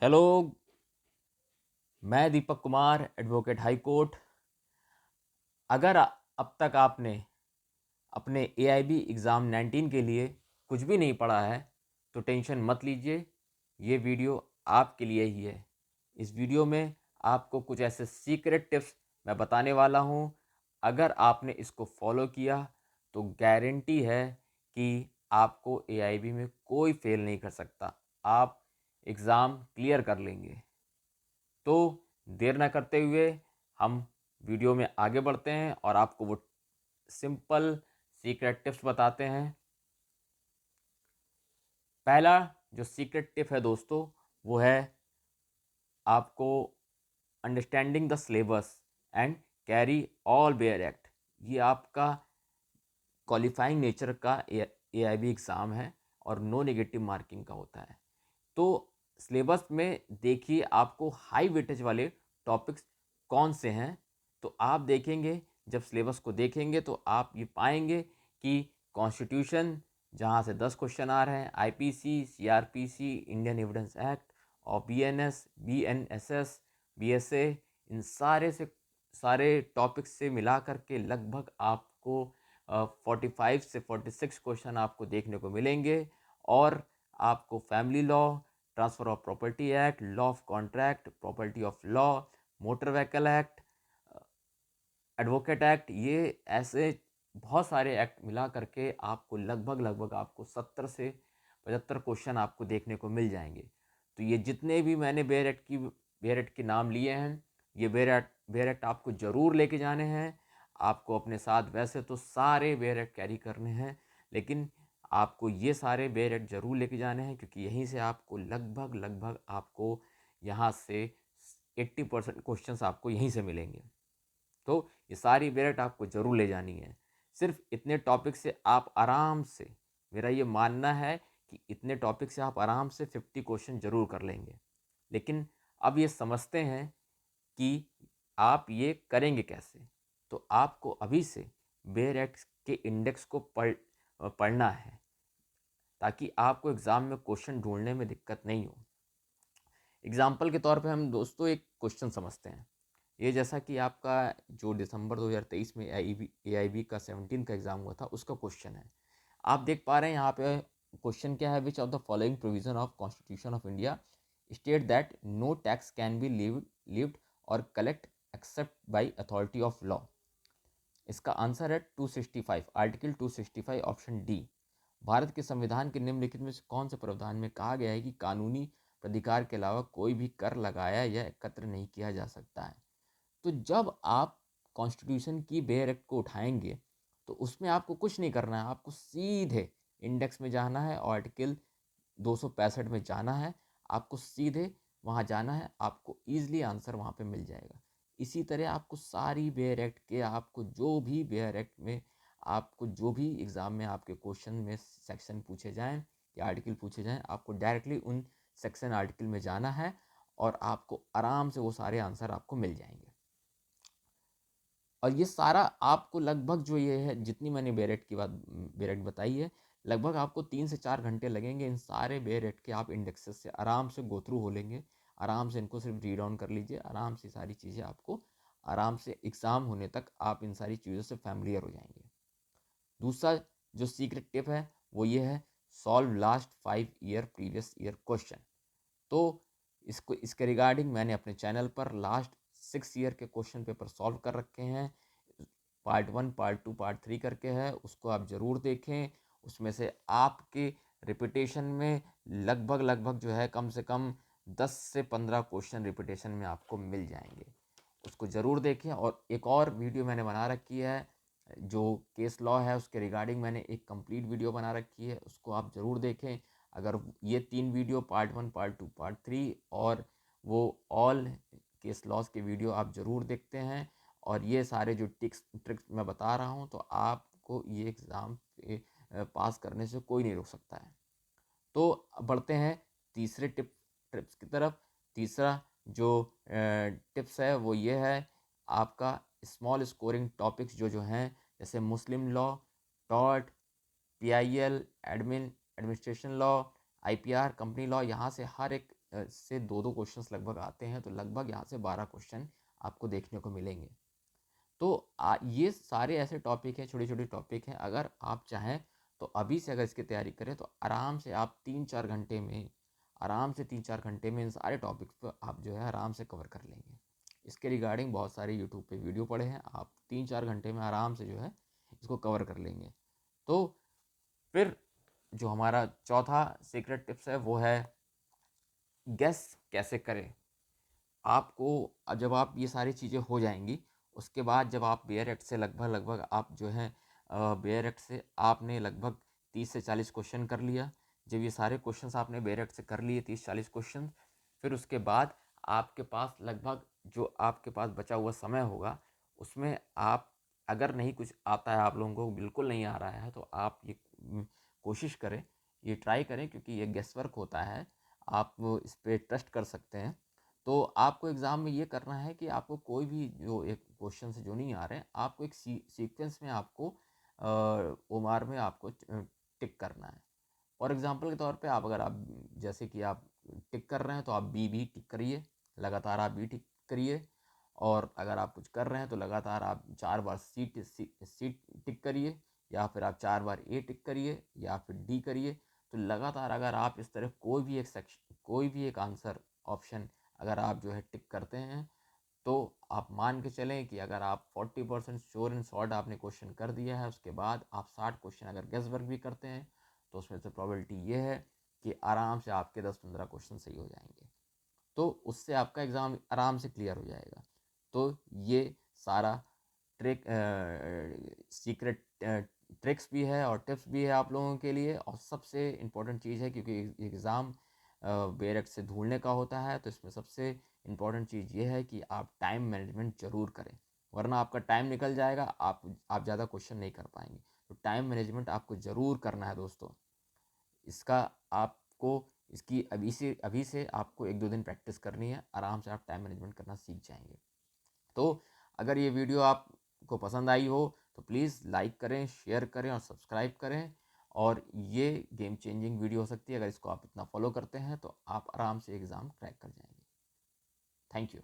Hello, मैं Deepak Kumar, advocate high court. अगर अब तक आपने अपने एआईबी एग्ज़ाम 19 के लिए कुछ भी नहीं पढ़ा है, तो टेंशन मत लीजिए, ये वीडियो आपके लिए ही है। इस वीडियो में आपको कुछ ऐसे सीक्रेट टिप्स मैं बताने वाला हूँ, अगर आपने इसको फॉलो किया, तो गारंटी है कि आपको एआईबी में कोई फेल नहीं कर सकता। आप एग्ज़ाम क्लियर कर लेंगे। तो देर ना करते हुए हम वीडियो में आगे बढ़ते हैं और आपको वो सिंपल सीक्रेट टिप्स बताते हैं। पहला जो सीक्रेट टिप है दोस्तों, वो है आपको understanding the syllabus and carry all bare act. ये आपका क्वालिफाइंग नेचर का एआईबी एग्ज़ाम है और नो नेगेटिव मार्किंग का होता है। तो सिलेबस में देखिए आपको हाई वेटेज वाले टॉपिक्स कौन से हैं। तो आप देखेंगे, जब सिलेबस को देखेंगे तो आप ये पाएंगे कि कॉन्स्टिट्यूशन, जहाँ से 10 क्वेश्चन आ रहे हैं, IPC, CrPC, Indian evidence act और बीएनएस, बीएनएसएस, बीएसए, इन सारे से सारे टॉपिक्स से मिला करके लगभग आपको 45 से 46 क्वेश्चन आपको देखने को मिलेंगे। और आपको family law, transfer of property act, law of contract, property of law, motor vehicle act, advocate act, ये ऐसे बहुत सारे एक्ट मिला करके आपको लगभग आपको 70 से 75 क्वेश्चन आपको देखने को मिल जाएंगे। तो ये जितने भी मैंने बेयर एक्ट के नाम लिए हैं, ये बेयर एक्ट आपको ज़रूर लेके जाने हैं। आपको अपने साथ वैसे तो सारे बेयर एक्ट कैरी करने हैं, लेकिन आपको ये सारे बेयर एक्ट ज़रूर लेके जाने हैं, क्योंकि यहीं से आपको लगभग आपको यहाँ से 80% क्वेश्चंस आपको यहीं से मिलेंगे। तो ये सारी मेरिट आपको ज़रूर ले जानी है। सिर्फ इतने टॉपिक से आप आराम से, मेरा ये मानना है कि इतने टॉपिक से आप आराम से 50 क्वेश्चन ज़रूर कर लेंगे। लेकिन अब ये समझते हैं कि आप ये करेंगे कैसे। तो आपको अभी से बेयर एक्ट के इंडेक्स को पढ़ना है, ताकि आपको एग्ज़ाम में क्वेश्चन ढूंढने में दिक्कत नहीं हो। एग्जाम्पल के तौर पे हम दोस्तों एक क्वेश्चन समझते हैं। ये जैसा कि आपका जो दिसंबर 2023 में एआईबी का 17 का एग्ज़ाम हुआ था, उसका क्वेश्चन है। आप देख पा रहे हैं यहाँ पे क्वेश्चन क्या है, which of the following provision of constitution of India state that no tax can be levied or collect except by authority of law. इसका आंसर है 265, आर्टिकल 265 ऑप्शन डी। भारत के संविधान के निम्नलिखित में से कौन से प्रावधान में कहा गया है कि कानूनी प्राधिकार के अलावा कोई भी कर लगाया या एकत्र नहीं किया जा सकता है। तो जब आप कॉन्स्टिट्यूशन की बेयर एक्ट को उठाएंगे, तो उसमें आपको कुछ नहीं करना है, आपको सीधे इंडेक्स में जाना है और आर्टिकल 265 में जाना है। आपको सीधे वहाँ जाना है, आपको ईजिली आंसर वहाँ पे मिल जाएगा। इसी तरह आपको सारी बेयर एक्ट के, आपको जो भी बेयर एक्ट में, आपको जो भी एग्ज़ाम में आपके क्वेश्चन में सेक्शन पूछे जाएँ या आर्टिकल पूछे जाएँ, आपको डायरेक्टली उन सेक्शन आर्टिकल में जाना है और आपको आराम से वो सारे आंसर आपको मिल जाएंगे। और ये सारा आपको लगभग जो ये है, जितनी मैंने बेरेट बताई है, लगभग आपको 3 से 4 घंटे लगेंगे। इन सारे बेरेट के आप इंडेक्सेस से आराम से गो थ्रू हो लेंगे। आराम से इनको सिर्फ रीड ऑन कर लीजिए, आराम से सारी चीज़ें आपको आराम से एग्ज़ाम होने तक आप इन सारी चीज़ों से फैमिलियर हो जाएंगे। दूसरा जो सीक्रेट टिप है वो ये है, solve last 5 year previous year question. तो इसके रिगार्डिंग मैंने अपने चैनल पर लास्ट 6 ईयर के क्वेश्चन पेपर सॉल्व कर रखे हैं। पार्ट 1, पार्ट 2, पार्ट 3 करके है, उसको आप ज़रूर देखें। उसमें से आपके रिपीटेशन में लगभग जो है कम से कम 10 से 15 क्वेश्चन रिपीटेशन में आपको मिल जाएंगे। उसको ज़रूर देखें। और एक और वीडियो मैंने बना रखी है, जो केस लॉ है उसके रिगार्डिंग मैंने एक कंप्लीट वीडियो बना रखी है, उसको आप ज़रूर देखें। अगर ये 3 वीडियो, पार्ट 1, पार्ट 2, पार्ट 3 और वो ऑल केस लॉस के वीडियो आप ज़रूर देखते हैं, और ये सारे जो ट्रिक्स मैं बता रहा हूँ, तो आपको ये एग्ज़ाम पास करने से कोई नहीं रोक सकता है। तो बढ़ते हैं तीसरे टिप्स की तरफ। तीसरा जो टिप्स है वो ये है, आपका स्मॉल स्कोरिंग टॉपिक्स जो हैं, जैसे मुस्लिम law, tort, PIL, administration law, IPR, company law, यहाँ से हर एक से 2-2 क्वेश्चंस लगभग आते हैं, तो लगभग यहाँ से 12 क्वेश्चन आपको देखने को मिलेंगे। तो ये सारे ऐसे टॉपिक हैं, छोटे-छोटे टॉपिक हैं, अगर आप चाहें तो अभी से अगर इसकी तैयारी करें तो आराम से आप 3-4 घंटे में, आराम से 3-4 घंटे में इन सारे टॉपिक्स को आप जो है आराम से कवर कर लेंगे। इसके रिगार्डिंग बहुत सारे यूट्यूब पे वीडियो पड़े हैं, आप 3-4 घंटे में आराम से जो है इसको कवर कर लेंगे। तो फिर जो हमारा चौथा सीक्रेट टिप्स है वो है गेस कैसे करें। आपको जब आप ये सारी चीज़ें हो जाएंगी, उसके बाद जब आप बेयर एक्ट से लगभग आप जो है बेयर एक्ट से आपने लगभग 30 से 40 क्वेश्चन कर लिया। जब ये सारे क्वेश्चंस आपने बेयर एक्ट से कर लिए 30-40 क्वेश्चन, फिर उसके बाद आपके पास लगभग जो आपके पास बचा हुआ समय होगा, उसमें आप अगर नहीं कुछ आता है, आप लोगों को बिल्कुल नहीं आ रहा है, तो आप ये कोशिश करें, ये ट्राई करें, क्योंकि ये गेस वर्क होता है, आप इस पर ट्रस्ट कर सकते हैं। तो आपको एग्ज़ाम में ये करना है कि आपको कोई भी जो एक क्वेश्चन से जो नहीं आ रहे हैं, आपको एक सीक्वेंस में आपको ओमार में आपको टिक करना है। फॉर एग्ज़ाम्पल के तौर पे आप अगर आप जैसे कि आप टिक कर रहे हैं तो आप बी भी टिक करिए, लगातार आप बी टिक करिए। और अगर आप कुछ कर रहे हैं तो लगातार आप 4 बार सी टिक करिए, या फिर आप 4 बार ए टिक करिए, या फिर डी करिए। तो लगातार अगर आप इस तरह कोई भी एक आंसर ऑप्शन अगर आप जो है टिक करते हैं, तो आप मान के चलें कि अगर आप 40% श्योर एंड शॉर्ट आपने क्वेश्चन कर दिया है, उसके बाद आप 60 क्वेश्चन अगर गेस वर्क भी करते हैं, तो उसमें से प्रोबेबिलिटी ये है कि आराम से आपके 10-15 क्वेश्चन सही हो जाएंगे। तो उससे आपका एग्ज़ाम आराम से क्लियर हो जाएगा। तो ये सारा ट्रिक सीक्रेट ट्रिक्स भी है और टिप्स भी है आप लोगों के लिए। और सबसे इम्पोर्टेंट चीज़ है, क्योंकि एग्ज़ाम बेरक से ढूंढने का होता है, तो इसमें सबसे इम्पोर्टेंट चीज़ ये है कि आप टाइम मैनेजमेंट ज़रूर करें, वरना आपका टाइम निकल जाएगा, आप ज़्यादा क्वेश्चन नहीं कर पाएंगे। तो टाइम मैनेजमेंट आपको ज़रूर करना है दोस्तों। इसका आपको इसकी अभी से आपको 1-2 दिन प्रैक्टिस करनी है, आराम से आप टाइम मैनेजमेंट करना सीख जाएंगे। तो अगर ये वीडियो आपको पसंद आई हो तो प्लीज़ लाइक करें, शेयर करें और सब्सक्राइब करें। और ये गेम चेंजिंग वीडियो हो सकती है, अगर इसको आप इतना फॉलो करते हैं तो आप आराम से एग्ज़ाम क्रैक कर जाएंगे। Thank you.